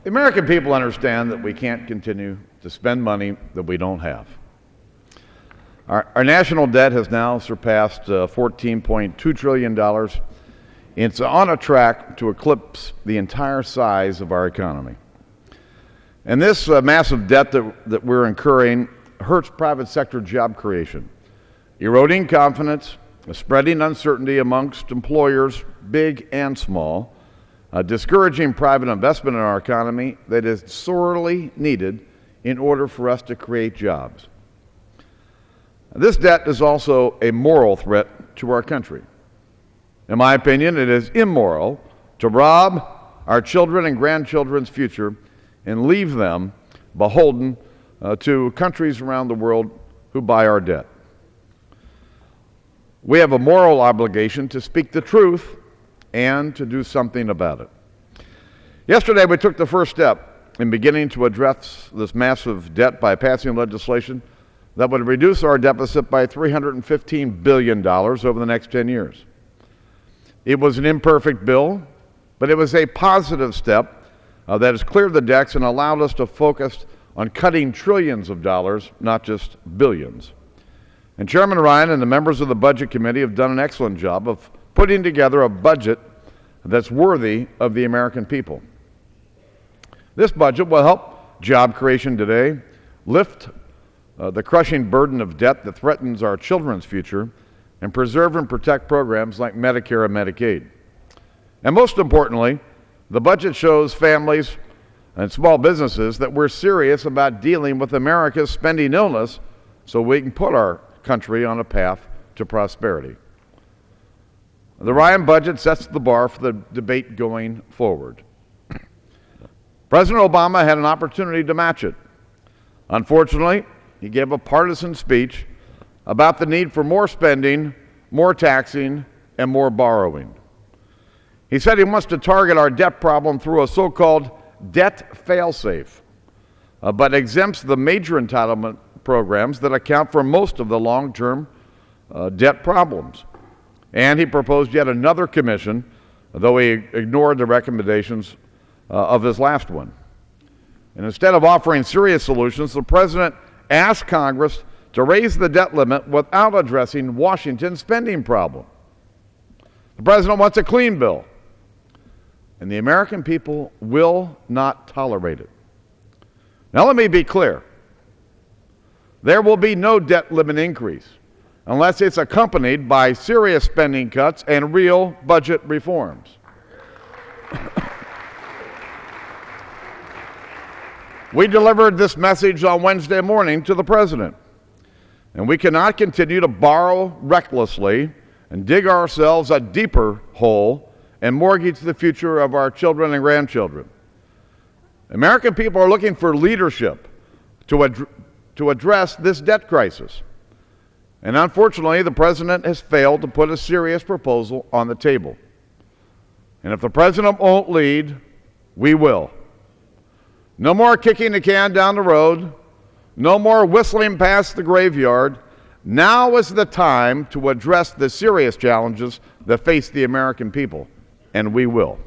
The American people understand that we can't continue to spend money that we don't have. Our national debt has now surpassed $14.2 trillion. It's on a track to eclipse the entire size of our economy. And this massive debt that we're incurring hurts private sector job creation, eroding confidence, spreading uncertainty amongst employers, big and small, discouraging private investment in our economy that is sorely needed in order for us to create jobs. This debt is also a moral threat to our country. In my opinion, it is immoral to rob our children and grandchildren's future and leave them beholden to countries around the world who buy our debt. We have a moral obligation to speak the truth and to do something about it. Yesterday, we took the first step in beginning to address this massive debt by passing legislation that would reduce our deficit by $315 billion over the next 10 years. It was an imperfect bill, but it was a positive step that has cleared the decks and allowed us to focus on cutting trillions of dollars, not just billions. And Chairman Ryan and the members of the Budget Committee have done an excellent job of putting together a budget that's worthy of the American people. This budget will help job creation today, lift the crushing burden of debt that threatens our children's future, and preserve and protect programs like Medicare and Medicaid. And most importantly, the budget shows families and small businesses that we're serious about dealing with America's spending illness so we can put our country on a path to prosperity. The Ryan budget sets the bar for the debate going forward. President Obama had an opportunity to match it. Unfortunately, he gave a partisan speech about the need for more spending, more taxing, and more borrowing. He said he wants to target our debt problem through a so-called debt fail-safe, but exempts the major entitlement programs that account for most of the long-term debt problems. And he proposed yet another commission, though he ignored the recommendations of his last one. And instead of offering serious solutions, the president asked Congress to raise the debt limit without addressing Washington's spending problem. The president wants a clean bill, and the American people will not tolerate it. Now let me be clear. There will be no debt limit increase unless it's accompanied by serious spending cuts and real budget reforms. We delivered this message on Wednesday morning to the president, and we cannot continue to borrow recklessly and dig ourselves a deeper hole and mortgage the future of our children and grandchildren. American people are looking for leadership to address this debt crisis. And unfortunately, the president has failed to put a serious proposal on the table. And if the president won't lead, we will. No more kicking the can down the road. No more whistling past the graveyard. Now is the time to address the serious challenges that face the American people, and we will.